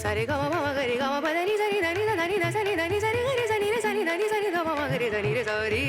ಸರಿ ಗ ಮ ಗರಿ ಗ ಮ ಪ ದ ನಿ ಸರಿ ದ ನಿ ದ ದ ನಿ ದ ಸರಿ ದ ನಿ ಸರಿ ಗರಿ ಸ ನಿ ರೆ ಸ ನಿ ದ ನಿ ಸರಿ ಗ ಮ ಗರಿ ದ ನಿ ರೆ ಸರಿ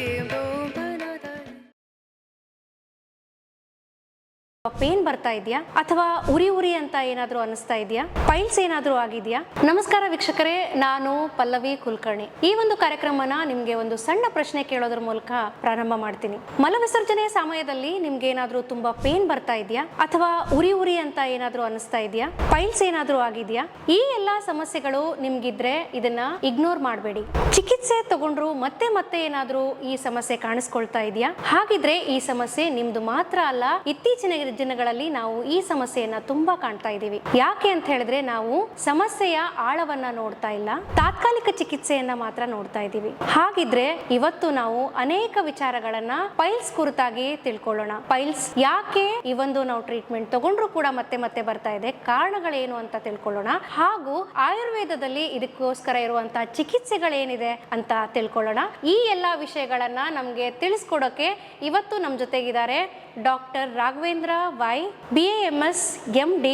ಪೇನ್ ಬರ್ತಾ ಇದೆಯಾ ಅಥವಾ ಉರಿ ಉರಿ ಅಂತ ಏನಾದರೂ ಅನಿಸ್ತಾ ಇದೆಯಾ? ಪೈಲ್ಸ್ ಏನಾದರೂ ಆಗಿದೆಯಾ? ನಮಸ್ಕಾರ ವೀಕ್ಷಕರೇ, ನಾನು ಪಲ್ಲವಿ ಕುಲಕರ್ಣಿ. ಈ ಒಂದು ಕಾರ್ಯಕ್ರಮನ ನಿಮಗೆ ಒಂದು ಸಣ್ಣ ಪ್ರಶ್ನೆ ಕೇಳೋದ್ರ ಮೂಲಕ ಪ್ರಾರಂಭ ಮಾಡ್ತೀನಿ. ಮಲವಿಸರ್ಜನೆಯ ಸಮಯದಲ್ಲಿ ನಿಮ್ಗೆ ಏನಾದರೂ ತುಂಬಾ ಪೇನ್ ಬರ್ತಾ ಇದೆಯಾ ಅಥವಾ ಉರಿ ಉರಿ ಅಂತ ಏನಾದರೂ ಅನಿಸ್ತಾ ಇದೆಯಾ? ಪೈಲ್ಸ್ ಏನಾದರೂ ಆಗಿದೆಯಾ? ಈ ಎಲ್ಲಾ ಸಮಸ್ಯೆಗಳು ನಿಮ್ಗಿದ್ರೆ ಇದನ್ನ ಇಗ್ನೋರ್ ಮಾಡಬೇಡಿ. ಚಿಕಿತ್ಸೆ ತಗೊಂಡ್ರು ಮತ್ತೆ ಮತ್ತೆ ಏನಾದರೂ ಈ ಸಮಸ್ಯೆ ಕಾಣಿಸ್ಕೊಳ್ತಾ ಇದೆಯಾ? ಹಾಗಿದ್ರೆ ಈ ಸಮಸ್ಯೆ ನಿಮ್ದು ಮಾತ್ರ ಅಲ್ಲ, ಇತ್ತೀಚಿನ ದಿನಗಳಲ್ಲಿ ನಾವು ಈ ಸಮಸ್ಯೆಯನ್ನ ತುಂಬಾ ಕಾಣ್ತಾ ಇದ್ದೀವಿ. ಯಾಕೆ ಅಂತ ಹೇಳಿದ್ರೆ ನಾವು ಸಮಸ್ಯೆಯ ಆಳವನ್ನ ನೋಡ್ತಾ ಇಲ್ಲ, ತಾತ್ಕಾಲಿಕ ಚಿಕಿತ್ಸೆಯನ್ನ ಮಾತ್ರ ನೋಡ್ತಾ ಇದ್ದೀವಿ. ಹಾಗಿದ್ರೆ ಇವತ್ತು ನಾವು ಅನೇಕ ವಿಚಾರಗಳನ್ನ ಪೈಲ್ಸ್ ಕುರಿತಾಗಿ ತಿಳ್ಕೊಳ್ಳೋಣ. ಪೈಲ್ಸ್ ಯಾಕೆ ಈ ಒಂದು ನಾವು ಟ್ರೀಟ್ಮೆಂಟ್ ತಗೊಂಡ್ರು ಕೂಡ ಮತ್ತೆ ಮತ್ತೆ ಬರ್ತಾ ಇದೆ, ಕಾರಣಗಳೇನು ಅಂತ ತಿಳ್ಕೊಳ್ಳೋಣ. ಹಾಗೂ ಆಯುರ್ವೇದದಲ್ಲಿ ಇದಕ್ಕೋಸ್ಕರ ಇರುವಂತಹ ಚಿಕಿತ್ಸೆಗಳೇನಿದೆ ಅಂತ ತಿಳ್ಕೊಳ್ಳೋಣ. ಈ ಎಲ್ಲಾ ವಿಷಯಗಳನ್ನ ನಮ್ಗೆ ತಿಳಿಸ್ಕೊಡೋಕೆ ಇವತ್ತು ನಮ್ಮ ಜೊತೆಗಿದ್ದಾರೆ doctor Raghavendra Y, BAMS MD,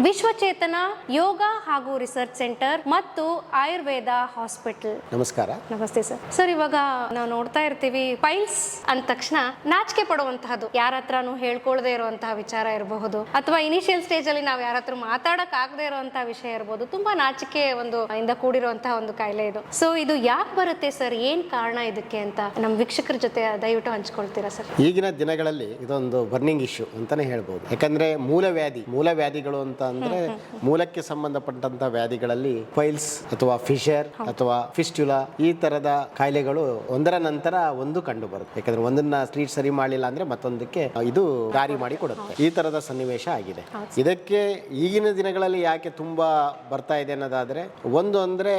Vishwachetana Yoga ಹಾಗೂ ರಿಸರ್ಚ್ ಸೆಂಟರ್ ಮತ್ತು ಆಯುರ್ವೇದ ಹಾಸ್ಪಿಟಲ್. ನಮಸ್ಕಾರ. ನಮಸ್ತೆ ಸರ್. ಸರ್, ಇವಾಗ ನಾವು ನೋಡ್ತಾ ಇರ್ತೀವಿ ಪೈಲ್ಸ್ ಅಂದ ತಕ್ಷಣ ನಾಚಿಕೆ ಪಡುವಂತಹದ್ದು, ಯಾರ ಹತ್ರನೂ ಹೇಳ್ಕೊಳ್ದೆ ಇರುವಂತಹ ವಿಚಾರ ಇರಬಹುದು, ಅಥವಾ ಇನಿಷಿಯಲ್ ಸ್ಟೇಜ್ ಅಲ್ಲಿ ನಾವು ಯಾರ ಹತ್ರ ಮಾತಾಡಕ್ ಆಗದೆ ಇರುವಂತಹ ವಿಷಯ ಇರಬಹುದು. ತುಂಬಾ ನಾಚಿಕೆ ಇಂದ ಕೂಡಿರುವಂತಹ ಒಂದು ಕಾಯಿಲೆ ಇದು. ಸೊ ಇದು ಯಾಕೆ ಬರುತ್ತೆ ಸರ್, ಏನ್ ಕಾರಣ ಇದಕ್ಕೆ ಅಂತ ನಮ್ಮ ವೀಕ್ಷಕರ ಜೊತೆ ದಯವಿಟ್ಟು ಹಂಚ್ಕೊಳ್ತೀರಾ ಸರ್? ಈಗಿನ ದಿನಗಳಲ್ಲಿ ಇದೊಂದು ಬರ್ನಿಂಗ್ ಇಶ್ಯೂ ಅಂತಾನೆ ಹೇಳ್ಬೋದು. ಯಾಕಂದ್ರೆ ಮೂಲವ್ಯಾಧಿಗಳು ಅಂತ ಅಂದ್ರೆ ಮೂಲಕ್ಕೆ ಸಂಬಂಧಪಟ್ಟಂತ ವ್ಯಾಧಿಗಳಲ್ಲಿ ಪೈಲ್ಸ್ ಅಥವಾ ಫಿಶರ್ ಅಥವಾ ಫಿಸ್ಟ್ಯುಲಾ ಈ ತರದ ಕಾಯಿಲೆಗಳು ಒಂದರ ನಂತರ ಒಂದು ಕಂಡು ಬರುತ್ತೆ. ಯಾಕಂದ್ರೆ ಒಂದನ್ನ ಟ್ರೀಟ್ ಸರಿ ಮಾಡಲಿಲ್ಲ ಅಂದ್ರೆ ಮತ್ತೊಂದಕ್ಕೆ ಇದು ದಾರಿ ಮಾಡಿ ಕೊಡುತ್ತೆ. ಈ ತರದ ಸನ್ನಿವೇಶ ಆಗಿದೆ. ಇದಕ್ಕೆ ಈಗಿನ ದಿನಗಳಲ್ಲಿ ಯಾಕೆ ತುಂಬಾ ಬರ್ತಾ ಇದೆ ಅನ್ನೋದಾದ್ರೆ, ಒಂದು ಅಂದ್ರೆ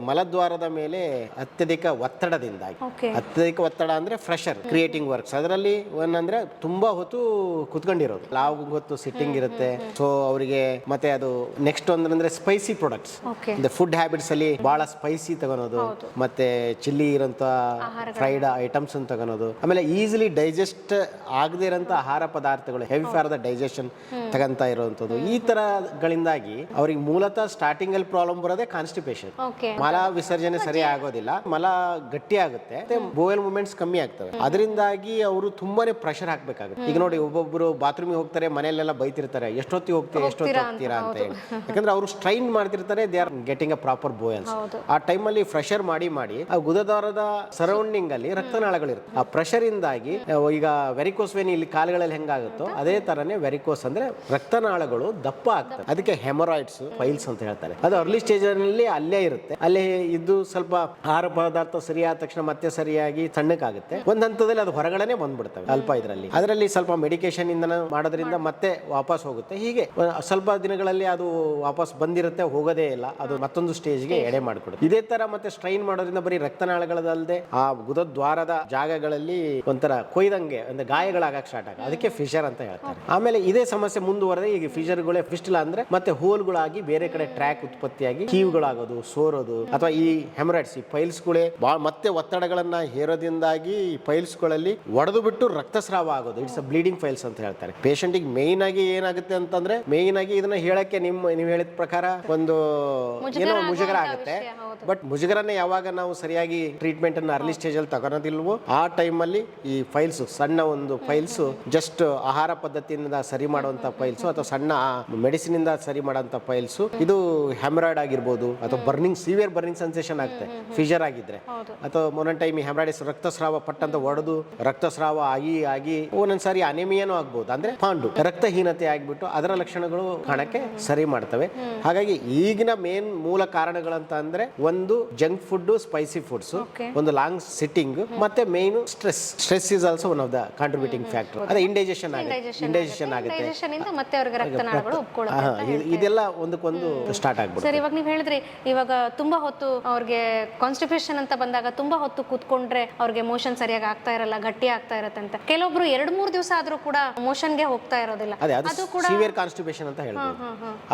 ಮಲದ್ವಾರದ ಮೇಲೆ ಅತ್ಯಧಿಕ ಒತ್ತಡದಿಂದಾಗಿ. ಅತ್ಯಧಿಕ ಒತ್ತಡ ಅಂದ್ರೆ ಪ್ರೆಷರ್ ಕ್ರಿಯೇಟಿಂಗ್ ವರ್ಕ್ಸ್, ಅದರಲ್ಲಿ ಏನಂದ್ರೆ ತುಂಬಾ ಹೊತ್ತು ಕುತ್ಕೊಂಡಿರೋದು, ಲಾವ್ ಹೊತ್ತು ಸಿಟ್ಟಿಂಗ್ ಇರುತ್ತೆ. ಸೊ ಅವರಿಗೆ ಮತ್ತೆ ಅದು ನೆಕ್ಸ್ಟ್ ಒಂದಂದ್ರೆ ಸ್ಪೈಸಿ ಪ್ರಾಡಕ್ಟ್ಸ್, ಫುಡ್ ಹ್ಯಾಬಿಟ್ಸ್ ಅಲ್ಲಿ ಬಹಳ ಸ್ಪೈಸಿ ತಗೊಳೋದು, ಮತ್ತೆ ಚಿಲ್ಲಿ ಇರೋಂತ ಫ್ರೈಡ್ ಐಟಮ್ಸ್ ತಗೊಳೋದು, ಆಮೇಲೆ ಈಸಿಲಿ ಡೈಜೆಸ್ಟ್ ಆಗದೆ ಇರೋಂತ ಆಹಾರ ಪದಾರ್ಥಗಳು, ಹೆವಿ ಫಾರ್ ದ ಡೈಜೆಷನ್ ತಗಂತ ಇರುವಂತದ್ದು. ಈ ತರಗಳಿಂದಾಗಿ ಅವ್ರಿಗೆ ಮೂಲತಃ ಸ್ಟಾರ್ಟಿಂಗ್ ಅಲ್ಲಿ ಪ್ರಾಬ್ಲಮ್ ಬರೋದೇ ಕಾನ್ಸ್ಟಿಪೇಷನ್. ಮಲ ವಿಸರ್ಜನೆ ಸರಿ ಆಗೋದಿಲ್ಲ, ಮಲ ಗಟ್ಟಿ ಆಗುತ್ತೆ, ಬೋವೆಲ್ ಮೂವ್ಮೆಂಟ್ಸ್ ಕಮ್ಮಿ ಆಗ್ತವೆ. ಅದರಿಂದಾಗಿ ಅವರು ತುಂಬಾನೇ ಪ್ರೆಷರ್ ಹಾಕ್ಬೇಕಾಗುತ್ತೆ. ಈಗ ನೋಡಿ, ಒಬ್ಬೊಬ್ರು ಬಾತ್ರೂಮಿಗೆ ಹೋಗ್ತಾರೆ, ಮನೆಯಲ್ಲೆಲ್ಲ ಬೈತಿರ್ತಾರೆ, ಎಷ್ಟೊತ್ತಿಗೆ ಹೋಗ್ತೀರಾ ಅಂತ ಹೇಳಿ. ಯಾಕಂದ್ರೆ ಅವರು ಸ್ಟ್ರೈನ್ ಮಾಡ್ತಿರ್ತಾರೆ, they are getting a proper buoyance. ಆ ಟೈಮಲ್ಲಿ ಪ್ರೆಷರ್ ಮಾಡಿ ಆ ಗುದದ್ವಾರದ ಸರೌಂಡಿಂಗ್ ಅಲ್ಲಿ ರಕ್ತನಾಳಗಳಿರುತ್ತೆ. ಆ ಪ್ರೆಷರ್ ಇಂದಾಗಿ ಈಗ ವೆರಿಕೋಸ್ ವೇನ್ ಇಲ್ಲಿ ಕಾಲುಗಳಲ್ಲಿ ಹೆಂಗಾಗುತ್ತೋ ಅದೇ ತರನೇ ವೆರಿಕೋಸ್ ಅಂದ್ರೆ ರಕ್ತನಾಳಗಳು ದಪ್ಪ ಆಗ್ತವೆ. ಅದಕ್ಕೆ ಹೆಮರಾಯ್ಡ್ಸ್, ಪೈಲ್ಸ್ ಅಂತ ಹೇಳ್ತಾರೆ. ಅದು ಅರ್ಲಿ ಸ್ಟೇಜ್ ನಲ್ಲಿ ಅಲ್ಲೇ ಇರುತ್ತೆ. ಅಲ್ಲೇ ಇದ್ದು ಸ್ವಲ್ಪ ಆಹಾರ ಪದಾರ್ಥ ಸರಿಯಾದ ತಕ್ಷಣ ಮತ್ತೆ ಸರಿಯಾಗಿ ತಣ್ಣಕ್ಕಾಗುತ್ತೆ. ಒಂದ್ ಹಂತದಲ್ಲಿ ಅದು ಹೊರಗಡೆನೆ ಬಂದ್ಬಿಡ್ತವೆ ಅಲ್ಪ ಇದರಲ್ಲಿ. ಅದರಲ್ಲಿ ಸ್ವಲ್ಪ ಮೆಡಿಕೇಶನ್ ಇಂದ ಮಾಡೋದ್ರಿಂದ ಮತ್ತೆ ವಾಪಸ್ ಹೋಗುತ್ತೆ. ಹೀಗೆ ಸ್ವಲ್ಪ ದಿನಗಳಲ್ಲಿ ಅದು ವಾಪಸ್ ಬಂದಿರುತ್ತೆ, ಹೋಗೋದೇ ಇಲ್ಲ, ಅದು ಮತ್ತೊಂದು ಸ್ಟೇಜ್ಗೆ ಎಡೆ ಮಾಡಿಕೊಡುತ್ತೆ. ಇದೇ ತರ ಮತ್ತೆ ಸ್ಟ್ರೈನ್ ಮಾಡೋದ್ರಿಂದ ಬರೀ ರಕ್ತನಾಳಗಳಲ್ಲದೆ ಆ ಗುದದ್ವಾರದ ಜಾಗಗಳಲ್ಲಿ ಒಂಥರ ಕೊಯ್ದಂಗೆ ಅಂದ್ರೆ ಗಾಯಗಳಾಗಕ್ಕೆ ಸ್ಟಾರ್ಟ್ ಆಗ, ಅದಕ್ಕೆ ಫಿಶರ್ ಅಂತ ಹೇಳ್ತಾರೆ. ಆಮೇಲೆ ಇದೇ ಸಮಸ್ಯೆ ಮುಂದುವರೆದ ಈಗ ಫಿಶರ್ಗಳೇ ಫಿಸ್ಟುಲಾ ಅಂದ್ರೆ ಮತ್ತೆ ಹೋಲ್ಗಳಾಗಿ ಬೇರೆ ಕಡೆ ಟ್ರ್ಯಾಕ್ ಉತ್ಪತ್ತಿಯಾಗಿ ಕೀವುಗಳಾಗೋದು, ಸೋರೋದು, ಅಥವಾ ಈ ಹೆಮರಾಯ್ಡ್ಸ್, ಈ ಪೈಲ್ಸ್ಗಳೇ ಮತ್ತೆ ಒತ್ತಡಗಳನ್ನ ಹೇರೋದ್ರಿಂದಾಗಿ ಈ ಪೈಲ್ಸ್ಗಳಲ್ಲಿ ಒಡೆದು ಬಿಟ್ಟು ರಕ್ತಸ್ರಾವ ಆಗೋದು. ಇಟ್ಸ್ ಅ ಬ್ಲೀಡಿಂಗ್ ಪೈಲ್ಸ್ ಅಂತ ಹೇಳ್ತಾರೆ. ಪೇಷಂಟಿಗೆ ಮೇನ್ ಆಗಿ ಏನಾಗುತ್ತೆ ಅಂತಂದ್ರೆ, ಮೇನ್ ಆಗಿ ಇದನ್ನ ಹೇಳಕ್ಕೆ ನೀವು ಹೇಳಿದ ಪ್ರಕಾರ ಒಂದು ಏನೋ ಮುಜುಗರ ಆಗುತ್ತೆ. ಬಟ್ ಮುಜುಗರನ್ನ ಯಾವಾಗ ನಾವು ಸರಿಯಾಗಿ ಟ್ರೀಟ್ಮೆಂಟ್ ಅನ್ನು ಅರ್ಲಿ ಸ್ಟೇಜ್ ಅಲ್ಲಿ ತಗೊಳೋದಿಲ್ವೋ ಆ ಟೈಮ್ ಅಲ್ಲಿ ಈ ಫೈಲ್ಸ್, ಸಣ್ಣ ಒಂದು ಫೈಲ್ಸ್ ಜಸ್ಟ್ ಆಹಾರ ಪದ್ಧತಿಯಿಂದ ಸರಿ ಮಾಡುವಂತ ಫೈಲ್ಸ್ ಅಥವಾ ಸಣ್ಣ ಮೆಡಿಸಿನ್ ಇಂದ ಸರಿ ಮಾಡುವಂತ ಫೈಲ್ಸ್, ಇದು ಹೆಮರಾಯ್ಡ್ ಆಗಿರ್ಬೋದು ಅಥವಾ ಬರ್ನಿಂಗ್, ಸಿವಿಯರ್ ಬರ್ನಿಂಗ್ ಸೆನ್ಸೇಷನ್ ಆಗುತ್ತೆ ಫಿಶರ್ ಆಗಿದ್ರೆ. ಅಥವಾ ಒಂದೊಂದು ಟೈಮ್ ಈ ಹೆಮರಾಯ್ಡ್ಸ್ ರಕ್ತಸ್ರಾವ ಪಟ್ಟಂತ ಒಡೆದು ರಕ್ತಸ್ರಾವ ಆಗಿ ಒಂದೊಂದ್ಸಾರಿ ಅನಿಮಿಯಾನು ಆಗ್ಬಹುದು, ಅಂದ್ರೆ ಪಾಂಡು ರಕ್ತಹೀನತೆ ಆಗಿಬಿಟ್ಟು ಅದರ ಲಕ್ಷಣಗಳು ಕಾಣಕ್ಕೆ ಸರಿ ಮಾಡ್ತವೆ. ಹಾಗಾಗಿ ಈಗಿನ ಮೇನ್ ಮೂಲ ಕಾರಣಗಳಂತ ಅಂದ್ರೆ ಒಂದು ಜಂಕ್ ಫುಡ್, ಸ್ಪೈಸಿ ಫುಡ್ಸ್, ಒಂದು ಲಾಂಗ್ ಸಿಟ್ಟಿಂಗ್, ಮತ್ತೆ main stress is also one of the contributing factor. ಅದೇ ಇಂಡೈಜೆಷನ್ ಆಗುತ್ತೆ, ಇದೆಲ್ಲ ಒಂದಕ್ಕೊಂದು ಸ್ಟಾರ್ಟ್ ಆಗ್ಬಿಡುತ್ತೆ. ಸರ್, ಇವಾಗ ನೀವು ಹೇಳಿದ್ರಿ, ಇವಾಗ ತುಂಬಾ ಹೊತ್ತು ಅವ್ರಿಗೆ ಕಾನ್ಸ್ಟಿಪೇಷನ್ ಅಂತ ಬಂದಾಗ ತುಂಬಾ ಹೊತ್ತು ಕೂತ್ಕೊಂಡ್ರೆ ಅವ್ರಿಗೆ ಮೋಷನ್ ಸರಿಯಾಗಿ ಆಗ್ತಾ ಇರಲ್ಲ, ಗಟ್ಟಿ ಆಗ್ತಾ ಇರತ್ತೆ ಅಂತ. ಕೆಲವೊಬ್ರು 2-3 ದಿವಸ ಆದ್ರೂ ಕೂಡ ಮೋಷನ್ಗೆ ಸರಿಯಾಗಿ ಹೋಗ್ತಾ ಇರೋದಿಲ್ಲ. ಅದೇ ಅದು ಸಿವಿಯರ್ ಕಾನ್ಸ್ಟಿಪೇಷನ್ ಅಂತ ಹೇಳ್ಬೋದು.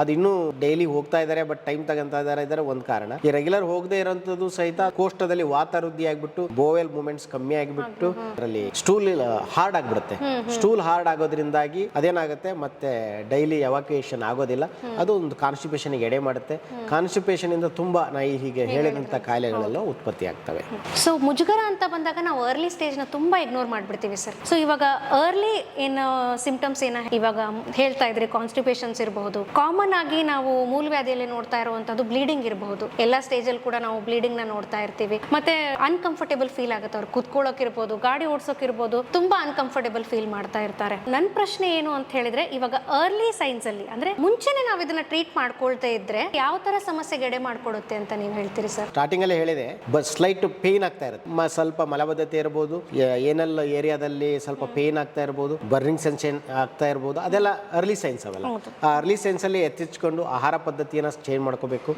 ಅದು ಇನ್ನೂ ಡೈಲಿ ಹೋಗ್ತಾ ಇದ್ದಾರೆ ಬಟ್ ಟೈಮ್ ತಗೊಂತಾ ಇದ್ದಾರೆ ಒಂದು ಕಾರಣ. ಈ ರೆಗ್ಯುಲರ್ ಹೋಗದೆ ಇರೋಂಥದ್ದು ಸಹಿತ ಕೋಷ್ಟದಲ್ಲಿ ವಾತ ವೃದ್ಧಿ ಆಗ್ಬಿಟ್ಟು ಬೋವೆಲ್ ಮೂವ್ಮೆಂಟ್ಸ್ ಕಮ್ಮಿ ಆಗಿಬಿಟ್ಟು ಅದರಲ್ಲಿ ಸ್ಟೂಲ್ ಹಾರ್ಡ್ ಆಗ್ಬಿಡುತ್ತೆ. ಸ್ಟೂಲ್ ಹಾರ್ಡ್ ಆಗೋದ್ರಿಂದಾಗಿ ಅದೇನಾಗುತ್ತೆ ಮತ್ತೆ ಡೈಲಿ ಎವಾಕ್ಯುಯೇಷನ್ ಆಗೋದಿಲ್ಲ. ಅದು ಒಂದು ಕಾನ್ಸ್ಟಿಪೇಷನ್ ಎಡೆ ಮಾಡುತ್ತೆ. ಕಾನ್ಸ್ಟಿಪೇಷನ್ ಇಂದ ತುಂಬಾ ಹೀಗೆ ಹೇಳಿದಂತ ಕಾಯಿಲೆಗಳೆಲ್ಲ ಉತ್ಪತ್ತಿ ಆಗ್ತವೆ. ಸೊ ಮುಜುಗರ ಅಂತ ಬಂದಾಗ ನಾವು ಅರ್ಲಿ ಸ್ಟೇಜ್ ನ ತುಂಬಾ ಇಗ್ನೋರ್ ಮಾಡ್ಬಿಡ್ತೀವಿ ಸರ್. ಸೊ ಇವಾಗ ಅರ್ಲಿ ಏನು ಸಿಂಪ್ಟಮ್ಸ್ ಏನ ಇವಾಗ ಹೇಳ್ತಾ ಇದ್ರಿ, ಕಾನ್ಸ್ಟಿಪೇಷನ್ಸ್ ಇರಬಹುದು. ಕಾಮನ್ ಆಗಿ ನಾವು ಮೂಲವ್ಯಾಧಿಯಲ್ಲಿ ನೋಡ್ತಾ ಇರುವಂತದ್ದು ಬ್ಲೀಡಿಂಗ್ ಇರಬಹುದು. ಎಲ್ಲ ಸ್ಟೇಜ್ ಅಲ್ಲಿ ಕೂಡ ನಾವು ಬ್ಲೀಡಿಂಗ್ ನ ನೋಡ್ತಾ ಇರ್ತೀವಿ. ಮತ್ತೆ ಅನ್ಕಂಫರ್ಟೇಬಲ್ ಫೀಲ್ ಆಗುತ್ತೆ, ಅವ್ರು ಕುತ್ಕೊಳ್ಳೋಕ್ ಇರ್ಬೋದು, ಗಾಡಿ ಓಡಿಸೋಕ್ ಇರ್ಬೋದು, ತುಂಬಾ ಅನ್ಕಂಫರ್ಟೇಬಲ್ ಫೀಲ್ ಮಾಡ್ತಾ ಇರ್ತಾರೆ. ನನ್ನ ಪ್ರಶ್ನೆ ಏನು ಅಂತ ಹೇಳಿದ್ರೆ, ಇವಾಗ ಅರ್ಲಿ ಸೈನ್ಸ್ ಅಲ್ಲಿ ಅಂದ್ರೆ ಮುಂಚೆನೆ ನಾವು ಇದನ್ನ ಟ್ರೀಟ್ ಮಾಡ್ಕೊಳ್ತಾ ಇದ್ರೆ ಯಾವ ತರ ಸಮಸ್ಯೆಗೆ ಎಡೆ ಮಾಡ್ಕೊಡುತ್ತೆ ಅಂತ ನೀವು ಹೇಳ್ತೀರಿ ಸರ್? ಸ್ಟಾರ್ಟಿಂಗ್ ಅಲ್ಲಿ ಹೇಳಿದೆ, ಸ್ಲೈಟ್ ಪೇನ್ ಆಗ್ತಾ ಇರುತ್ತೆ, ಸ್ವಲ್ಪ ಮಲಬದ್ಧತೆ ಇರಬಹುದು, ಏನಲ್ಲ ಏರಿಯಾದಲ್ಲಿ ಸ್ವಲ್ಪ ಪೇನ್ ಆಗ್ತಾ ಇರಬಹುದು, ಬರ್ನಿಂಗ್ ಸೆನ್ಸೇಷನ್ ಆಗ್ತಾ ಇರಬಹುದು. ಅದೆಲ್ಲ ಅರ್ಲಿ ಸೈನ್ಸ್ ಅವೆಲ್ಲ. ಆ ಅರ್ಲಿ ಸೈನ್ಸ್ ಅಲ್ಲಿ ಎತ್ತಿಚ್ಕೊಂಡು ಆಹಾರ ಪದ್ಧತಿಯನ್ನ ಚೇಂಜ್ ಮಾಡ್ಕೋಬೇಕು.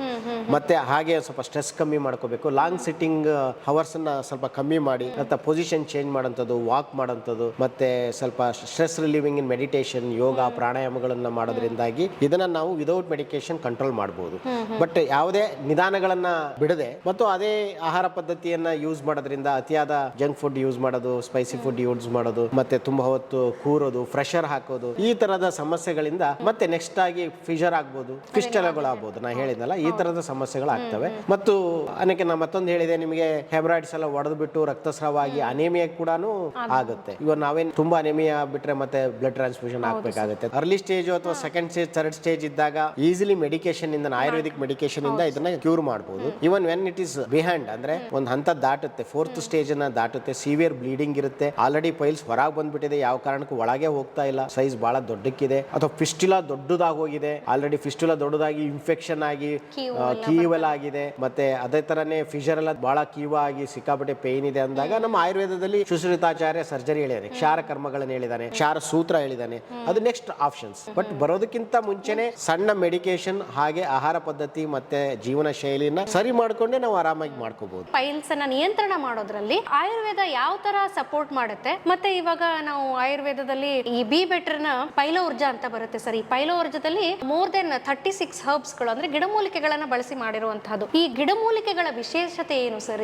ಮತ್ತೆ ಹಾಗೆ ಸ್ವಲ್ಪ ಸ್ಟ್ರೆಸ್ ಕಮ್ಮಿ ಮಾಡ್ಕೋಬೇಕು. ಲಾಂಗ್ ಸಿಟ್ಟಿಂಗ್ ಹವರ್ಸ್ ಅನ್ನ ಸ್ವಲ್ಪ ಕಮ್ಮಿ ಮಾಡಿ ಮತ್ತೆ ಪೊಸಿಷನ್ ಚೇಂಜ್ ಮಾಡೋಂಥದ್ದು, ವಾಕ್ ಮಾಡೋಂಥದ್ದು, ಮತ್ತೆ ಸ್ವಲ್ಪ ಸ್ಟ್ರೆಸ್ ರಿಲೀವಿಂಗ್ ಇನ್ ಮೆಡಿಟೇಷನ್, ಯೋಗ, ಪ್ರಾಣಾಯಾಮಗಳನ್ನ ಮಾಡೋದ್ರಿಂದಾಗಿ ಇದನ್ನ ನಾವು ವಿದೌಟ್ ಮೆಡಿಕೇಶನ್ ಕಂಟ್ರೋಲ್ ಮಾಡಬಹುದು. ಬಟ್ ಯಾವುದೇ ನಿಧಾನಗಳನ್ನ ಬಿಡದೆ ಮತ್ತು ಅದೇ ಆಹಾರ ಪದ್ಧತಿಯನ್ನ ಯೂಸ್ ಮಾಡೋದ್ರಿಂದ ಅತಿಯಾದ ಜಂಕ್ ಫುಡ್ ಯೂಸ್ ಮಾಡೋದು, ಸ್ಪೈಸಿ ಫುಡ್ ಯೂಸ್ ಮಾಡೋದು, ಮತ್ತೆ ತುಂಬಾ ಹೊತ್ತು ಕೂರೋದು, ಫ್ರೆಶರ್ ಹಾಕೋದು, ಈ ತರದ ಸಮಸ್ಯೆಗಳಿಂದ ಮತ್ತೆ ನೆಕ್ಸ್ಟ್ ಆಗಿ ಫಿಶರ್ ಆಗ್ಬೋದು, ಫಿಸ್ಟೆಲಗಳಾಗ್ಬೋದು. ನಾ ಹೇಳಿದ್ನಲ್ಲ, ಈ ತರದ ಸಮಸ್ಯೆಗಳು ಆಗ್ತವೆ. ಮತ್ತು ಅನೇಕ ನಾ ಮತ್ತೊಂದು ಹೇಳಿದೆ ನಿಮಗೆ, ಹೆಬ್ರಾಯ್ಡ್ಸ್ ಎಲ್ಲ ಒಡೆದು ಬಿಟ್ಟು ರಕ್ತಸ್ರಾವ ಆಗಿ ಅನೇಮಿಯಾ ಕೂಡ ಆಗುತ್ತೆ. ಇವಾಗ ನಾವೇನ್ ತುಂಬಾ ಅನೇಮಿಯಾ ಬಿಟ್ರೆ ಮತ್ತೆ ಬ್ಲಡ್ ಟ್ರಾನ್ಸ್ಫ್ಯೂಷನ್ ಆಗ್ಬೇಕಾಗುತ್ತೆ. ಅರ್ಲಿ ಸ್ಟೇಜ್ ಅಥವಾ ಸೆಕೆಂಡ್ ಸ್ಟೇಜ್, ಥರ್ಡ್ ಸ್ಟೇಜ್ ಇದ್ದಾಗ ಈಸಿಲಿ ಮೆಡಿಕೇಶನ್ ಇಂದ, ಆಯುರ್ವೇದಿಕ್ ಮೆಡಿಕೇಶನ್ ಇಂದ ಇದನ್ನ ಕ್ಯೂರ್ ಮಾಡಬಹುದು. Even when it is behind ಅಂದ್ರೆ ಒಂದು ಹಂತ ದಾಟುತ್ತೆ, ಫೋರ್ತ್ ಸ್ಟೇಜ್ ಅನ್ನ ದಾಟುತ್ತೆ, ಸಿವಿಯರ್ ಬ್ಲೀಡಿಂಗ್ ಇರುತ್ತೆ, ಆಲ್ರೆಡಿ ಪೈಲ್ಸ್ ಹೊರಗೆ ಬಂದ್ಬಿಟ್ಟಿದೆ, ಯಾವ ಕಾರಣಕ್ಕೂ ಒಳಗೆ ಹೋಗ್ತಾ ಇಲ್ಲ, ಸೈಜ್ ಬಹಳ ದೊಡ್ಡಕ್ಕಿದೆ, ಅಥವಾ ಫಿಸ್ಟುಲಾ ದೊಡ್ಡದಾಗಿ ಹೋಗಿದೆ, ಆಲ್ರೆಡಿ ಫಿಸ್ಟುಲಾ ದೊಡ್ಡದಾಗಿ ಇನ್ಫೆಕ್ಷನ್ ಆಗಿ ಕೀವೆಲ್ ಆಗಿದೆ, ಮತ್ತೆ ಅದೇ ತರನೇ ಫಿಶರ್ ಎಲ್ಲ ಬಹಳ ಕೀವ ಆಗಿ ಸಿಕ್ಕಾಪಟ್ಟೆ ಪೇನ್ ಇದೆ ಅಂದಾಗ ನಮ್ಮ ಆಯುರ್ವೇದದಲ್ಲಿ ಸುಶ್ರುತಾಚಾರ್ಯ ಸರ್ಜರಿ ಹೇಳಿದಾನೆ, ಕ್ಷಾರ ಕರ್ಮಗಳನ್ನ ಹೇಳಿದಾನೆ, ಕ್ಷಾರ ಸೂತ್ರ ಹೇಳಿದಾನೆ. ಅದು ನೆಕ್ಸ್ಟ್ ಆಪ್ಷನ್ಸ್. ಬಟ್ ಬರೋದಕ್ಕಿಂತ ಮುಂಚೆನೆ ಸಣ್ಣ ಮೆಡಿಕೇಶನ್ ಹಾಗೆ ಆಹಾರ ಪದ್ಧತಿ ಮತ್ತೆ ಜೀವನ ಶೈಲಿನ ಸರಿ ಮಾಡ್ಕೊಂಡೆ ನಾವು ಆರಾಮಾಗಿ ಮಾಡ್ಕೋಬಹುದು. ಪೈಲ್ಸ್ ಅನ್ನ ನಿಯಂತ್ರಣ ಮಾಡೋದ್ರಲ್ಲಿ ಆಯುರ್ವೇದ ಯಾವ ತರ ಸಪೋರ್ಟ್ ಮಾಡುತ್ತೆ? ಮತ್ತೆ ಇವಾಗ ನಾವು ಆಯುರ್ವೇದದಲ್ಲಿ ಈ ಬಿ ಬೆಟರ್ ನ ಪೈಲೋರ್ಜಾ ಅಂತ ಬರುತ್ತೆ ಸರ್. ಈ ಪೈಲೋರ್ಜದಲ್ಲಿ ಮೋರ್ ದೆನ್ 36 ಹರ್ಬ್ಸ್ ಗಳು ಅಂದ್ರೆ ಗಿಡಮೂಲಿಕೆಗಳನ್ನ ಬಳಸಿ ಮಾಡಿರುವಂತಹದ್ದು. ಈ ಗಿಡಮೂಲಿಕೆಗಳ ವಿಶೇಷತೆ ಏನು ಸರ್?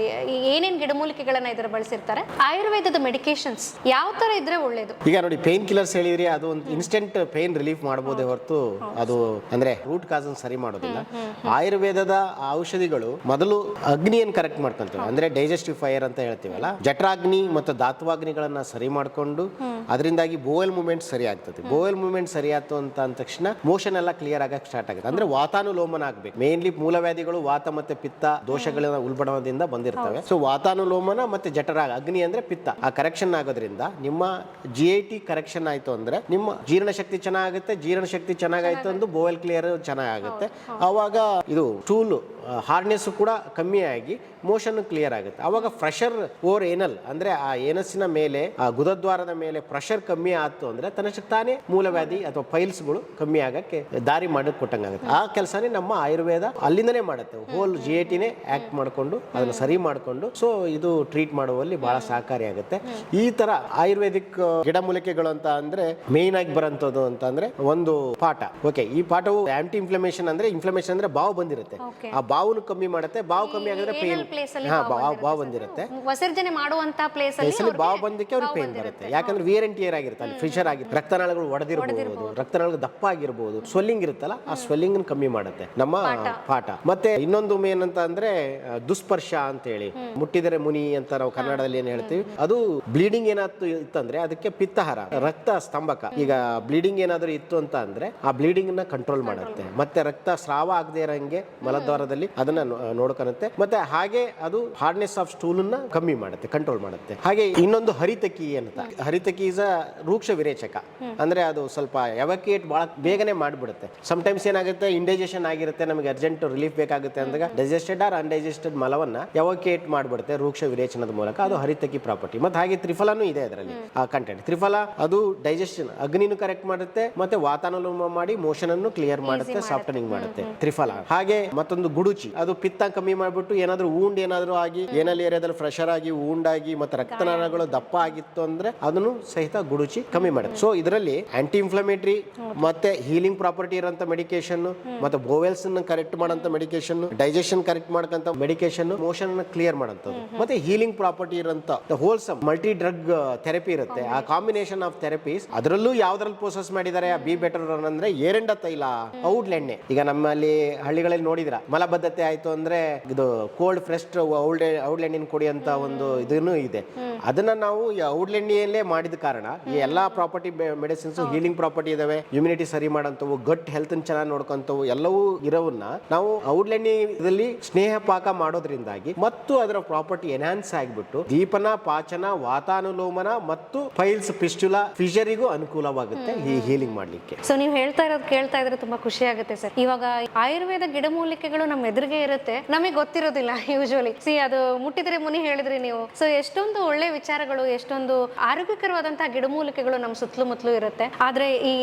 ಏನೇನ್ ಗಿಡಮೂಲಿಕೆಗಳನ್ನ ಇದರ ಬಳಸಿರ್ತಾರೆ? ಆಯುರ್ವೇದದ ಮೆಡಿಕೇಶನ್ಸ್ ಯಾವ ತರ ಇದ್ರೆ ಒಳ್ಳೇದು? ಈಗ ನೋಡಿ, ಪೇನ್ ಕಿಲ್ಲರ್ಸ್ ಹೇಳಿದ್ರಿ, ಅದು ಒಂದು ಇನ್ಸ್ಟೆಂಟ್ ಪೇನ್ ರಿಲೀಫ್ ಮಾಡಬಹುದೇ ಹೊರತು ಅದು ಅಂದ್ರೆ ರೂಟ್ ಕಾಸ್ ಸರಿ ಮಾಡೋದಿಲ್ಲ. ಆಯುರ್ವೇದದ ಔಷಧಿಗಳು ಮೊದಲು ಅಗ್ನಿಯನ್ನು ಕರೆಕ್ಟ್ ಮಾಡ್ಕೊಂತವೆ, ಅಂದ್ರೆ ಡೈಜೆಸ್ಟಿವ್ ಫೈರ್ ಅಂತ ಹೇಳ್ತೀವಲ್ಲ, ಜಠರಾಗ್ನಿ ಮತ್ತು ಧಾತ್ವಾಗ್ನಿಗಳನ್ನ ಸರಿ ಮಾಡ್ಕೊಂಡು ಅದರಿಂದಾಗಿ ಬೋವೆಲ್ ಮೂವ್ಮೆಂಟ್ ಸರಿ ಆಗ್ತದೆ. ಬೋವೆಲ್ ಮೂವ್ಮೆಂಟ್ ಸರಿ ಆಯ್ತು ಅಂತ ಅಂದ ತಕ್ಷಣ ಮೋಷನ್ ಎಲ್ಲ ಕ್ಲಿಯರ್ ಆಗಕ್ಕೆ ಸ್ಟಾರ್ಟ್ ಆಗುತ್ತೆ. ಅಂದ್ರೆ ವಾತಾನುಲೋಮನ ಆಗ್ಬೇಕು. ಮೇನ್ಲಿ ಮೂಲವ್ಯಾಧಿಗಳು ವಾತ ಮತ್ತೆ ಪಿತ್ತ ದೋಷಗಳ ಉಲ್ಬಣದಿಂದ ಬಂದಿರ್ತವೆ. ಸೊ ವಾತಾನುಲೋಮನ ಮತ್ತೆ ಜಠರಾಗ ಅಗ್ನಿ ಅಂದ್ರೆ ಪಿತ್ತ, ಆ ಕರೆಕ್ಷನ್ ಆಗೋದ್ರಿಂದ ನಿಮ್ಮ GIT ಕರೆಕ್ಷನ್ ಆಯ್ತು ಅಂದ್ರೆ ನಿಮ್ಮ ಜೀರ್ಣಶಕ್ತಿ ಚೆನ್ನಾಗುತ್ತೆ. ಜೀರ್ಣಶಕ್ತಿ ಚೆನ್ನಾಗಾಯ್ತು ಅಂದ್ರೆ ಬೋವೆಲ್ ಕ್ಲಿಯರ್ ಚೆನ್ನಾಗುತ್ತೆ. ಅವಾಗ ಇದು ಸ್ಟೂಲ್ ಹಾರ್ಡ್ನೆಸ್ ಕೂಡ ಕಮ್ಮಿ ಆಗಿ ಮೋಷನ್ ಕ್ಲಿಯರ್ ಆಗುತ್ತೆ. ಅವಾಗ ಪ್ರೆಷರ್ ಓವರ್ ಏನಲ್ ಅಂದ್ರೆ ಆ ಏನಸ್ಸಿನ ಮೇಲೆ, ಆ ಗುದದ್ವಾರದ ಮೇಲೆ ಪ್ರೆಷರ್ ಕಮ್ಮಿ ಆಯ್ತು ಅಂದ್ರೆ ತನ್ನಷ್ಟಕ್ಕೆ ತಾನೇ ಮೂಲವ್ಯಾಧಿ ಅಥವಾ ಪೈಲ್ಸ್ಗಳು ಕಮ್ಮಿ ಆಗಕ್ಕೆ ದಾರಿ ಮಾಡಿ ಕೊಟ್ಟಂಗಾಗುತ್ತೆ. ಆ ಕೆಲಸನೇ ನಮ್ಮ ಆಯುರ್ವೇದ ಅಲ್ಲಿಂದನೇ ಮಾಡುತ್ತೆ. ಹೋಲ್ GITನೇ ಆಕ್ಟ್ ಮಾಡ್ಕೊಂಡು ಅದನ್ನ ಸರಿ ಮಾಡ್ಕೊಂಡು ಸೊ ಇದು ಟ್ರೀಟ್ ಮಾಡುವಲ್ಲಿ ಬಹಳ ಸಹಕಾರಿಯಾಗುತ್ತೆ. ಈ ತರ ಆಯುರ್ವೇದಿಕ್ ಗಿಡಮೂಲಿಕೆಗಳು ಅಂತ ಅಂದ್ರೆ ಮೇನ್ ಆಗಿ ಬರೋಂಥದ್ದು ಅಂತ ಅಂದ್ರೆ ಒಂದು ಪಾಠ. ಓಕೆ, ಈ ಪಾಠವು ಆಂಟಿ ಇನ್ಫ್ಲಮೇಷನ್ ಅಂದ್ರೆ ಇನ್ಫ್ಲಮೇಷನ್ ಅಂದ್ರೆ ಬಾವು ಬಂದಿರುತ್ತೆ, ಆ ಬಾವುನು ಕಮ್ಮಿ ಮಾಡುತ್ತೆ. ಬಾವು ಕಮ್ಮಿ ಆಗಿದ್ರೆ ಪೇನ್, ಬಾವು ಬಂದಿರುತ್ತೆ. ವಿಸರ್ಜನೆ ಮಾಡುವಂತ ಪ್ಲೇಸ್ ಅಲ್ಲಿ ಬಾವು ಬಂದಕ್ಕೆ ಅವ್ರಿಗೆ ಪೇನ್ ಬರುತ್ತೆ. ಯಾಕಂದ್ರೆ ವಿಯರ್ ಅಂಡ್ ಟಿಯರ್ ಆಗಿರುತ್ತೆ, ಅಲ್ಲಿ ಫಿಶರ್ ಆಗಿರುತ್ತೆ, ರಕ್ತನಾಳಗಳು ಒಡೆದಿರಬಹುದು, ರಕ್ತನಾಳಗಳು ದಪ್ಪ ಆಗಿರಬಹುದು, ಸ್ವೆಲ್ಲಿಂಗ್ ಇರುತ್ತಲ್ಲ, ಆ ಸ್ವೆಲ್ಲಿಂಗ್ ಕಮ್ಮಿ ಮಾಡುತ್ತೆ ನಮ್ಮ ಪಾಠ. ಮತ್ತೆ ಇನ್ನೊಂದು ಮೇನ್ ಅಂತ ಅಂದ್ರೆ ದುಸ್ಪರ್ಶ ಅಂತ ಹೇಳಿ, ಮುಟ್ಟಿದರೆ ಮುನಿ ಅಂತ ನಾವು ಕನ್ನಡದಲ್ಲಿ ಏನ್ ಹೇಳ್ತೀವಿ, ಅದು ಬ್ಲೀಡಿಂಗ್ ಏನಾದ್ರು ಇತ್ತಂದ್ರೆ ಅದಕ್ಕೆ ಪಿತ್ತಹಾರ, ರಕ್ತ ಸ್ತಂಭಕ. ಈಗ ಬ್ಲೀಡಿಂಗ್ ಏನಾದ್ರು ಇತ್ತು ಅಂತ ಅಂದ್ರೆ ಆ ಬ್ಲೀಡಿಂಗ್ ನ ಕಂಟ್ರೋಲ್ ಮಾಡುತ್ತೆ. ಮತ್ತೆ ರಕ್ತ ಸ್ರಾವ ಆಗದೆ ಇರಂಗೆ ಮಲದ್ವಾರದಲ್ಲಿ ಅದನ್ನ ನೋಡ್ಕೊಳುತ್ತೆ. ಮತ್ತೆ ಹಾಗೆ ಅದು ಹಾರ್ಡ್ನೆಸ್ ಆಫ್ ಸ್ಟೂಲ್ ನ ಕಮ್ಮಿ ಮಾಡುತ್ತೆ, ಕಂಟ್ರೋಲ್ ಮಾಡುತ್ತೆ. ಹಾಗೆ ಇನ್ನೊಂದು ಹರಿತಕಿ ಅಂತ, ಹರಿತಕಿ ಇಸ್ ಅ ರೂಕ್ಷ ವಿರೇಚಕ. ಅಂದ್ರೆ ಅದು ಸ್ವಲ್ಪ ಎವಾಕ್ಯುಯೇಟ್ ಬಹಳ ಬೇಗನೆ ಮಾಡ್ಬಿಡುತ್ತೆ. ಸಮ್ಟೈಮ್ಸ್ ಏನಾಗುತ್ತೆ, ಇಂಡೈಜೆಷನ್ ಆಗಿರುತ್ತೆ, ನಮಗೆ ಅರ್ಜೆಂಟ್ ರಿಲೀಫ್ ಬೇಕಾಗುತ್ತೆ ಅಂದಾಗ ಡೈಜೆಸ್ಟೆಡ್ ಆರ್ ಅನ್ಡೈಜೆಸ್ಟೆಡ್ ಮಲವನ್ನ ಎವಾಕ್ಯುಯೇಟ್ ಮಾಡ್ಬಿಡುತ್ತೆ ರೂಕ್ಷ ವಿರೇಚನದ ಮೂಲಕ. ಅದು ಹರಿತಕಿ ಪ್ರಾಪರ್ಟಿ. ಮತ್ತೆ ಹಾಗೆ ತ್ರಿಫಲನೂ ಇದೆ ಅದರಲ್ಲಿ ಆ ಕಂಟೆಂಟ್. ತ್ರಿಫಲ ಅದು ಡೈಜೆಷನ್, ಅಗ್ನಿನೂ ಕರೆಕ್ಟ್ ಮಾಡುತ್ತೆ, ಮತ್ತೆ ವಾತಾನುಲೋಮ ಮಾಡಿ ಮೋಷನ್ ಅನ್ನು ಕ್ಲಿಯರ್ ಮಾಡುತ್ತೆ, ಸಾಫ್ಟನಿಂಗ್ ಮಾಡುತ್ತೆ ತ್ರಿಫಲ. ಹಾಗೆ ಮತ್ತೊಂದು ಗುಡು ಗುಡುಚಿ, ಅದು ಪಿತ್ತ ಕಮ್ಮಿ ಮಾಡ್ಬಿಟ್ಟು ಏನಾದ್ರೂ ವೂಂಡ್ ಏನಾದ್ರೂ ಆಗಿ ಏನಲ್ ಏರಿಯಾದಲ್ಲಿ ಫ್ರೆಷರ್ ಆಗಿ ವೂಂಡ್ ಆಗಿ ಮತ್ತೆ ರಕ್ತನಾಳಗಳು ದಪ್ಪ ಆಗಿತ್ತು ಅಂದ್ರೆ ಅದನ್ನು ಸಹಿತ ಗುಡುಚಿ ಕಮ್ಮಿ ಮಾಡುತ್ತೆ. ಸೊ ಇದರಲ್ಲಿ ಆಂಟಿ ಇನ್ಫ್ಲಮೇಟರಿ ಮತ್ತೆ ಹೀಲಿಂಗ್ ಪ್ರಾಪರ್ಟಿ ಇರೋಂಥ ಮೆಡಿಕೇಶನ್, ಮತ್ತೆ ಬೋವೆಲ್ಸ್ ಕರೆಕ್ಟ್ ಮಾಡೋಂಥ ಮೆಡಿಕೇಶನ್, ಡೈಜೆಷನ್ ಕರೆಕ್ಟ್ ಮಾಡಕಂತ ಮೆಡಿಕೇಶನ್, ಮೋಷನ್ ಕ್ಲಿಯರ್ ಮಾಡೋಂಥದ್ದು, ಮತ್ತೆ ಹೀಲಿಂಗ್ ಪ್ರಾಪರ್ಟಿ ಇರೋಂಥ ಹೋಲ್ಸಮ್ ಮಲ್ಟಿ ಡ್ರಗ್ ಥೆರಪಿ ಇರುತ್ತೆ. ಆ ಕಾಂಬಿನೇಷನ್ ಆಫ್ ಥೆರಪೀಸ್ ಅದರಲ್ಲೂ ಯಾವ್ದ್ರಲ್ಲಿ ಪ್ರೋಸೆಸ್ ಮಾಡಿದ್ದಾರೆ ಬಿ ಬೆಟರ್ ಅಂದ್ರೆ ಏರೆಂಡ ತೈಲ, ಔಡ್ಲೆಣ್ಣೆ. ಈಗ ನಮ್ಮಲ್ಲಿ ಹಳ್ಳಿಗಳಲ್ಲಿ ನೋಡಿದ್ರ ಮಲಬದ್ಧತೆ ಆಯ್ತು ಅಂದ್ರೆ ಇದು ಕೋಲ್ಡ್ ಫ್ರೆಶ್ ಔಡ್ಲೆಣ್ಣಿನ ಕೊಡಿ ಅಂತ ಒಂದು ಇದನ್ನು ಇದೆ. ಅದನ್ನ ನಾವು ಔಡ್ಲೆಣ್ಣೆಯಲ್ಲೇ ಮಾಡಿದ ಕಾರಣ ಈ ಎಲ್ಲಾ ಪ್ರಾಪರ್ಟಿ ಮೆಡಿಸಿನ್ಸ್ ಹೀಲಿಂಗ್ ಪ್ರಾಪರ್ಟಿ ಇದಾವೆ, ಇಮ್ಯುನಿಟಿ ಸರಿ ಮಾಡೋಂಥವು, ಗಟ್ ಹೆಲ್ತ್ ಚೆನ್ನಾಗಿ ನೋಡ್ಕೊಂತವು ಎಲ್ಲವೂ ಇರೋವನ್ನ ನಾವು ಔಡ್ಲೆಣ್ಣೆಯಲ್ಲಿ ಸ್ನೇಹ ಪಾಕ ಮಾಡೋದ್ರಿಂದಾಗಿ ಮತ್ತು ಅದರ ಪ್ರಾಪರ್ಟಿ ಎನ್ಹಾನ್ಸ್ ಆಗಿಬಿಟ್ಟು ದೀಪನ, ಪಾಚನ, ವಾತಾನುಲೋಮನ ಮತ್ತು ಫೈಲ್ಸ್, ಪಿಸ್ಟುಲಾ, ಫಿಷರಿಗೂ ಅನುಕೂಲವಾಗುತ್ತೆ ಈ ಹೀಲಿಂಗ್ ಮಾಡ್ಲಿಕ್ಕೆ. ಸೊ ನೀವು ಹೇಳ್ತಾ ಇರೋದು ಕೇಳ್ತಾ ಇದ್ರೆ ತುಂಬಾ ಖುಷಿ ಆಗುತ್ತೆ ಸರ್. ಇವಾಗ ಆಯುರ್ವೇದ ಗಿಡಮೂಲಿಕೆಗಳು ನಮ್ಮ ಎದುರಿಗೆ ಇರುತ್ತೆ, ನಮಗೆ ಗೊತ್ತಿರೋದಿಲ್ಲ ಯೂಶುವಲಿ. ಅದು ಮುಟ್ಟಿದ್ರೆ ಮುನಿ ಹೇಳಿದ್ರಿ ನೀವು. ಸೊ ಎಷ್ಟೊಂದು ಒಳ್ಳೆ ವಿಚಾರಗಳು, ಎಷ್ಟೊಂದು ಆರೋಗ್ಯಕರವಾದಂತಹ ಗಿಡಮೂಲಿಕೆಗಳು ನಮ್ಮ ಸುತ್ತಲೂ ಮುತ್ತಲೂ ಇರುತ್ತೆ. ಆದ್ರೆ ಈ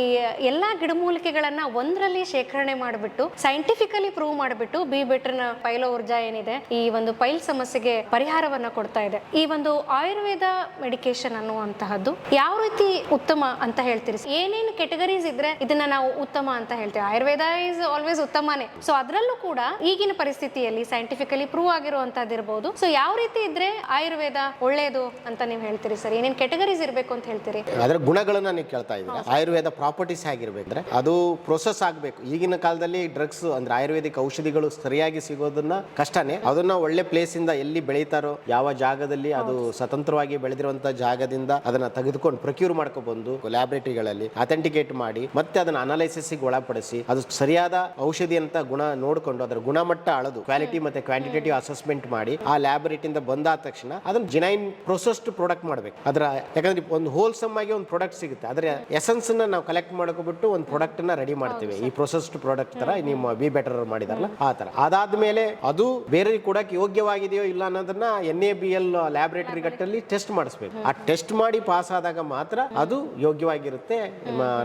ಎಲ್ಲಾ ಗಿಡಮೂಲಿಕೆಗಳನ್ನ ಒಂದರಲ್ಲಿ ಶೇಖರಣೆ ಮಾಡಿಬಿಟ್ಟು ಸೈಂಟಿಫಿಕಲಿ ಪ್ರೂವ್ ಮಾಡಿಬಿಟ್ಟು ಬಿ ಬೆಟರ್ನ ಪೈಲೋ ಊರ್ಜಾ ಏನಿದೆ ಈ ಒಂದು ಪೈಲ್ ಸಮಸ್ಯೆಗೆ ಪರಿಹಾರವನ್ನ ಕೊಡ್ತಾ ಇದೆ. ಈ ಒಂದು ಆಯುರ್ವೇದ ಮೆಡಿಕೇಶನ್ ಅನ್ನುವಂತಹದ್ದು ಯಾವ ರೀತಿ ಉತ್ತಮ ಅಂತ ಹೇಳ್ತೀರಿ? ಏನೇನು ಕೆಟಗರೀಸ್ ಇದ್ರೆ ಇದನ್ನ ನಾವು ಉತ್ತಮ ಅಂತ ಹೇಳ್ತೀವಿ? ಆಯುರ್ವೇದ ಇಸ್ ಆಲ್ವೇಸ್ ಉತ್ತಮನೇ. ಸೊ ಅದರಲ್ಲೂ ಕೂಡ ಈಗಿನ ಪರಿಸ್ಥಿತಿಯಲ್ಲಿ ಸೈಂಟಿಫಿಕಲಿ ಪ್ರೂವ್ ಆಗಿರುವಂತದ್ದು ಇರಬಹುದು. ಸೊ ಯಾವ ರೀತಿ ಇದ್ರೆ ಆಯುರ್ವೇದ ಒಳ್ಳೇದು ಅಂತ ನೀವು ಹೇಳ್ತೀರಿ ಸರ್? ಏನೇನು ಕೆಟಗರೀಸ್ ಇರಬೇಕು ಅಂತ ಹೇಳ್ತೀರಿ? ಅದರ ಗುಣಗಳನ್ನ ನೀವು ಕೇಳ್ತಾ ಇದ್ದೀರಾ. ಆಯುರ್ವೇದ ಪ್ರಾಪರ್ಟೀಸ್ ಆಗಿರ್ಬೇಕಂದ್ರೆ ಅದು ಪ್ರೊಸೆಸ್ ಆಗಬೇಕು. ಈಗಿನ ಕಾಲದಲ್ಲಿ ಡ್ರಗ್ಸ್ ಅಂದ್ರೆ ಆಯುರ್ವೇದಿಕ್ ಔಷಧಿಗಳು ಸರಿಯಾಗಿ ಸಿಗೋದನ್ನ ಕಷ್ಟನೇ. ಅದನ್ನ ಒಳ್ಳೆ ಪ್ಲೇಸ್ ಇಂದ ಎಲ್ಲಿ ಬೆಳೀತಾರೋ ಯಾವ ಜಾಗದಲ್ಲಿ ಅದು ಸ್ವತಂತ್ರವಾಗಿ ಬೆಳೆದಿರುವಂತ ಜಾಗದಿಂದ ಅದನ್ನ ತೆಗೆದುಕೊಂಡು ಪ್ರೊಕ್ಯೂರ್ ಮಾಡ್ಕೊಬಂದು ಲ್ಯಾಬೊರೇಟರಿಗಳಲ್ಲಿ ಅಥೆಂಟಿಕೇಟ್ ಮಾಡಿ ಮತ್ತೆ ಅದನ್ನ ಅನಾಲಿಸಿಸ್ ಒಳಪಡಿಸಿ ಅದು ಸರಿಯಾದ ಔಷಧಿ ಅಂತ ಗುಣ ನೋಡಿಕೊಂಡು ಅದರ ಗುಣಮಟ್ಟ ಅಳದು ಕ್ವಾಲಿಟಿ ಮತ್ತೆ ಕ್ವಾಂಟಿಟೇಟಿವ್ ಅಸೆಸ್ಮೆಂಟ್ ಮಾಡಿ ಆ ಲ್ಯಾಬೊರೇಟರಿಯಿಂದ ಬಂದಾದ ತಕ್ಷಣ ಅದನ್ನ ಜಿನೈನ್ ಪ್ರೊಸೆಸ್ಡ್ ಪ್ರಾಡಕ್ಟ್ ಮಾಡಬೇಕು. ಅದರ ಯಾಕಂದ್ರೆ ಒಂದು ಹೋಲ್ಸಮ್ ಆಗಿ ಒಂದು ಪ್ರಾಡಕ್ಟ್ ಸಿಗುತ್ತೆ, ಅದರ ಎಸೆನ್ಸ್ ನಾವು ಕಲೆಕ್ಟ್ ಮಾಡ್ಕೊಬಿಟ್ಟು ಒಂದು ಪ್ರಾಡಕ್ಟ್ ನ ರೆಡಿ ಮಾಡ್ತೀವಿ. ಈ ಪ್ರೊಸೆಸ್ಡ್ ಪ್ರಾಡಕ್ಟ್ ತರ ನಿಮ್ಮ ಬಿ ಬೆಟರ್ ಮಾಡಿದಾರಲ್ಲ ಆ ತರ. ಅದಾದ್ಮೇಲೆ ಅದು ಬೇರೆ ಕೊಡಕ್ಕೆ ಯೋಗ್ಯವಾಗಿದೆಯೋ ಇಲ್ಲ ಅನ್ನೋದನ್ನ NABL ಲ್ಯಾಬೊರೇಟರಿ ಗಟ್ಟಲ್ಲಿ ಟೆಸ್ಟ್ ಮಾಡಿಸ್ಬೇಕು. ಆ ಟೆಸ್ಟ್ ಮಾಡಿ ಪಾಸ್ ಆದಾಗ ಮಾತ್ರ ಅದು ಯೋಗ್ಯವಾಗಿರುತ್ತೆ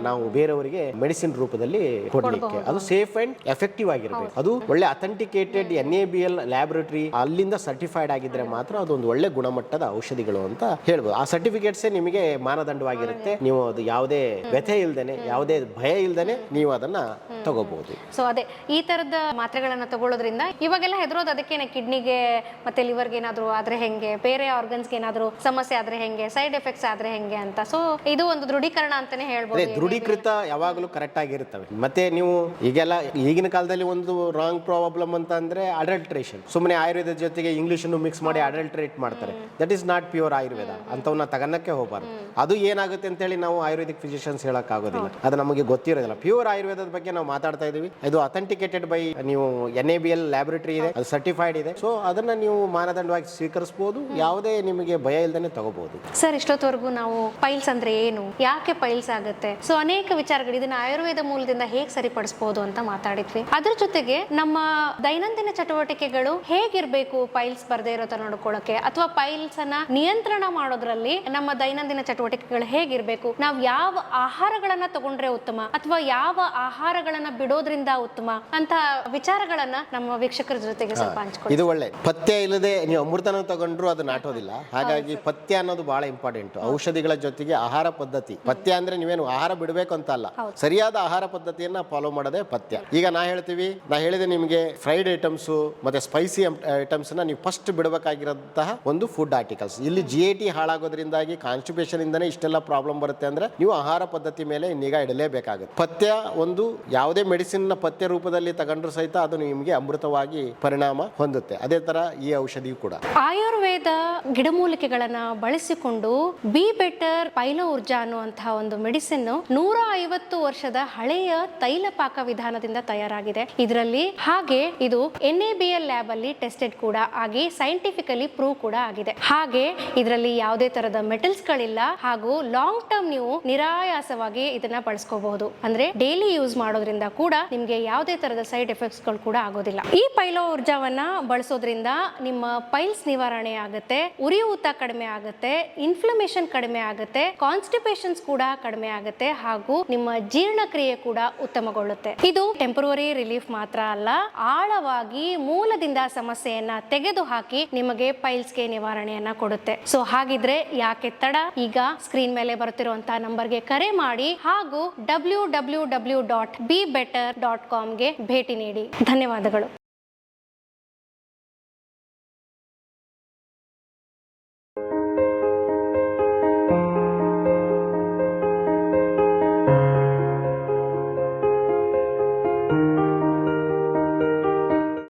ನಾವು ಬೇರೆಯವರಿಗೆ ಮೆಡಿಸಿನ್ ರೂಪದಲ್ಲಿ ಕೊಡ್ಲಿಕ್ಕೆ. ಅದು ಸೇಫ್ ಅಂಡ್ ಎಫೆಕ್ಟಿವ್ ಆಗಿರ್ಬೇಕು. ಅದು ಒಳ್ಳೆ ಅಥೆಂಟಿಕೇಟೆಡ್ NABL ಲ್ಯಾಬೊರೇಟರಿ ಅಲ್ಲಿಂದ ಸರ್ಟಿಫೈಡ್ ಆಗಿದ್ರೆ ಮಾತ್ರ ಅದೊಂದು ಒಳ್ಳೆ ಗುಣಮಟ್ಟದ ಔಷಧಿಗಳು ಅಂತ ಹೇಳ್ಬೋದು. ಆ ಸರ್ಟಿಫಿಕೇಟ್ಸ್ ನಿಮಗೆ ಮಾನದಂಡವಾಗಿರುತ್ತೆ. ನೀವು ಅದು ಯಾವುದೇ ವ್ಯಥೆ ಇಲ್ದೇನೆ ಯಾವುದೇ ಭಯ ಇಲ್ದೇನೆ ನೀವು ಅದನ್ನ ತಗೋಬಹುದು. ಸೊ ಅದೇ ಈ ತರದ ಮಾತ್ರೆಗಳನ್ನ ತಗೊಳ್ಳೋದ್ರಿಂದ ಇವಾಗೆಲ್ಲ ಹೆದರೋದು ಅದಕ್ಕೇನೆ, ಕಿಡ್ನಿಗೆ ಮತ್ತೆ ಲಿವರ್ಗೆ ಏನಾದ್ರು ಆದ್ರೆ ಹೆಂಗೆ, ಬೇರೆ ಆರ್ಗನ್ಸ್ಗೆ ಏನಾದ್ರು ಸಮಸ್ಯೆ ಆದ್ರೆ ಹೆಂಗೆ, ಸೈಡ್ ಎಫೆಕ್ಟ್ಸ್ ಆದ್ರೆ ಹೆಂಗೆ ಅಂತ. ಸೊ ಇದು ಒಂದು ದೃಢೀಕರಣ ಅಂತಾನೆ ಹೇಳ್ಬೋದು. ದೃಢೀಕೃತ ಯಾವಾಗಲೂ ಕರೆಕ್ಟ್ ಆಗಿರುತ್ತವೆ. ಮತ್ತೆ ನೀವು ಈಗೆಲ್ಲ ಈಗಿನ ಕಾಲದಲ್ಲಿ ಒಂದು ರಾಂಗ್ ಪ್ರಾಬ್ಲಮ್ ಅಂತ ಅಂದ್ರೆ ಅಡಲ್ಟ್ರೇಷನ್. ಸುಮ್ಮನೆ ಆಯುರ್ವೇದ ಜೊತೆಗೆ ಇಂಗ್ಲಿಷ್ ಮಿಕ್ಸ್ ಮಾಡಿ ಅಡಲ್ಟ್ರೇಟ್ ಮಾಡ್ತಾರೆ. That is not pure Ayurveda. ಅಂತವನ್ನ ತಗನ್ನಕ್ಕೆ ಹೋಗಬಾರ್ದು. ಅದು ಏನಾಗುತ್ತೆ ಅಂತ ಹೇಳಿ ನಾವು ಆಯುರ್ವೇದಿಕ್ ಫಿಸಿಷಿಯನ್ಸ್ ಹೇಳಕ್ ಆಗೋದಿಲ್ಲ, ಅದು ನಮಗೆ ಗೊತ್ತಿರೋದಿಲ್ಲ. ಪ್ಯೂರ್ ಆಯುರ್ವೇದದ ಬಗ್ಗೆ ನಾವು ಮಾತಾಡ್ತಾ ಇದೀವಿ. ಇದು ಅಥೆಂಟಿಕೇಟೆಡ್ ಬೈ ನೀವು NABL ಲ್ಯಾಬೊರೇಟರಿ ಇದೆ, ಅದು ಸರ್ಟಿಫೈಡ್ ಇದೆ. ಸೊ ಅದನ್ನ ನೀವು ಮಾನದಂಡವಾಗಿ ಸ್ವೀಕರಿಸಬಹುದು, ಯಾವುದೇ ನಿಮಗೆ ಭಯ ಇಲ್ದೇನೆ ತಗೋಬಹುದು. ಸರ್ ಇಷ್ಟೊತ್ತವರೆಗೂ ನಾವು ಪೈಲ್ಸ್ ಅಂದ್ರೆ ಏನು, ಯಾಕೆ ಪೈಲ್ಸ್ ಆಗುತ್ತೆ, ಸೊ ಅನೇಕ ವಿಚಾರಗಳು ಇದನ್ನ ಆಯುರ್ವೇದ ಮೂಲದಿಂದ ಹೇಗೆ ಸರಿಪಡಿಸಬಹುದು ಅಂತ ಮಾತಾಡಿದ್ವಿ. ಅದ್ರ ಜೊತೆಗೆ ನಮ್ಮ ದೈನಂದಿನ ಚಟುವಟಿಕೆಗಳು ಹೇಗಿರ್ಬೇಕು ಪೈಲ್ಸ್ ಬರ್ದೇ ಇರೋ ತರ ನೋಡ್ಕೊಳ್ಳೋಕೆ, ಅಥವಾ ಪೈಲ್ಸ್ ಅನ್ನ ನಿಯಂತ್ರಣ ಮಾಡೋದ್ರಲ್ಲಿ ನಮ್ಮ ದೈನಂದಿನ ಚಟುವಟಿಕೆಗಳು ಹೇಗಿರ್ಬೇಕು, ನಾವು ಯಾವ ಆಹಾರಗಳನ್ನ ತಗೊಂಡ್ರೆ ಉತ್ತಮ ಅಥವಾ ಯಾವ ಆಹಾರಗಳನ್ನ ಬಿಡೋದ್ರಿಂದ ಉತ್ತಮ ಅಂತ ವಿಚಾರಗಳನ್ನ ನಮ್ಮ ವೀಕ್ಷಕರ ಜೊತೆಗೆ ಸ್ವಲ್ಪ ಹಂಚ್ಕೊಳ್ಳಿ. ಇದು ಒಳ್ಳೆ ಪಥ್ಯ ಇಲ್ಲದೆ ನೀವು ಅಮೃತನ ತಗೊಂಡ್ರು ಅದು ನಾಟೋದಿಲ್ಲ. ಹಾಗಾಗಿ ಪಥ್ಯ ಅನ್ನೋದು ಬಹಳ ಇಂಪಾರ್ಟೆಂಟ್. ಔಷಧಿಗಳ ಜೊತೆಗೆ ಆಹಾರ ಪದ್ಧತಿ. ಪಥ್ಯ ಅಂದ್ರೆ ನೀವೇನು ಆಹಾರ ಬಿಡಬೇಕು ಅಂತ ಅಲ್ಲ, ಸರಿಯಾದ ಆಹಾರ ಪದ್ಧತಿಯನ್ನ ಫಾಲೋ ಮಾಡೋದೇ ಪಥ್ಯ. ಈಗ ನಾ ಹೇಳಿದೆ ನಿಮಗೆ ಫ್ರೈಡ್ ಐಟಮ್ಸ್ ಮತ್ತೆ ಸ್ಪೈಸಿ ಐಟಮ್ಸ್ ನ ನೀವು ಫಸ್ಟ್ ಬಿಡಬೇಕಾಗಿರೋಂತಹ ಒಂದು ಫುಡ್ ಆರ್ಟಿಕಲ್ಸ್. ಇಲ್ಲಿ GIT ಹಾಳಾಗೋದ್ರಿಂದಾಗಿ ಕಾನ್ಸ್ಟಿಪೇಷನ್ ಇಂದಾನೆ ಇಷ್ಟೆಲ್ಲ ಪ್ರಾಬ್ಲಮ್ ಬರುತ್ತೆ ಅಂದ್ರೆ ನೀವು ಆಹಾರ ಪದ್ಧತಿ ಮೇಲೆ ನಿಗಾ ಇಡಲೇಬೇಕಾಗುತ್ತೆ. ಪಥ್ಯ ಒಂದು ಯಾವುದೇ ಮೆಡಿಸಿನ್ ನ ಪಥ್ಯ ರೂಪದಲ್ಲಿ ತಗೊಂಡ್ರು ಸಹಿತ ಅದು ನಿಮಗೆ ಅಮೃತವಾಗಿ ಪರಿಣಾಮ ಹೊಂದುತ್ತೆ. ಅದೇ ತರ ಈ ಔಷಧಿಯು ಕೂಡ. ಆಯುರ್ವೇದ ಗಿಡಮೂಲಿಕೆಗಳನ್ನ ಬಳಸಿಕೊಂಡು ಬಿ ಬೆಟರ್ ಪೈಲೋ ಊರ್ಜಾ ಅನ್ನುವಂತಹ ಒಂದು ಮೆಡಿಸಿನ್ 150 ವರ್ಷದ ಹಳೆಯ ತೈಲ ಪಾಕ ವಿಧಾನದಿಂದ ತಯಾರಾಗಿದೆ. ಇದರಲ್ಲಿ ಹಾಗೆ ಇದು NABL ಲ್ಯಾಬ್ ಅಲ್ಲಿ ಟೆಸ್ಟೆಡ್ ಕೂಡ ಆಗಿ ಸೈಂಟಿಫಿಕಲಿ ಪ್ರೂವ್ ಕೂಡ ಆಗಿದೆ. ಹಾಗೆ ಇದರಲ್ಲಿ ಯಾವುದೇ ತರದ ಮೆಟಲ್ಸ್ ಗಳಿಲ್ಲ ಹಾಗೂ ಲಾಂಗ್ ಟರ್ಮ್ ನೀವು ನಿರಾಯಾಸವಾಗಿ ಇದನ್ನ ಬಳಸ್ಕೋಬಹುದು. ಅಂದ್ರೆ ಡೈಲಿ ಯೂಸ್ ಮಾಡೋದ್ರಿಂದ ಕೂಡ ನಿಮ್ಗೆ ಯಾವುದೇ ತರದ ಸೈಡ್ ಎಫೆಕ್ಟ್ಸ್ ಗಳು ಕೂಡ ಆಗೋದಿಲ್ಲ. ಈ ಪೈಲೋ ಊರ್ಜಾವನ್ನ ಬಳಸೋದ್ರಿಂದ ನಿಮ್ಮ ಪೈಲ್ಸ್ ನಿವಾರಣೆ ಆಗುತ್ತೆ, ಉರಿಯೂತ ಕಡಿಮೆ ಆಗುತ್ತೆ, ಇನ್ಫ್ಲಮೇಷನ್ ಕಡಿಮೆ ಆಗುತ್ತೆ, ಕಾನ್ಸ್ಟಿಪೇಷನ್ಸ್ ಕೂಡ ಕಡಿಮೆ ಆಗುತ್ತೆ ಹಾಗೂ ನಿಮ್ಮ ಜೀರ್ಣಕ್ರಿಯೆ ಕೂಡ ಉತ್ತಮಗೊಳ್ಳುತ್ತೆ. ಇದು ಟೆಂಪರರಿ ರಿಲೀಫ್ ಮಾತ್ರ ಅಲ್ಲ, ಆಳವಾಗಿ ಮೂಲದಿಂದ ಸಮಸ್ಯೆಯನ್ನ ತೆಗೆದುಹಾಕಿ ನಿಮಗೆ ಪೈಲ್ಸ್ಗೆ ನಿವಾರಣೆಯನ್ನ ಕೊಡುತ್ತೆ. ಸೊ ಹಾಗಿದ್ರೆ ಯಾಕೆ ತಡ, ಈಗ ಸ್ಕ್ರೀನ್ ಮೇಲೆ ಬರುತ್ತಿರುವಂತಹ ನಂಬರ್ಗೆ ಕರೆ ಮಾಡಿ ಹಾಗೂ www.bebetter.com ಗೆ ಭೇಟಿ ನೀಡಿ. ಧನ್ಯವಾದಗಳು.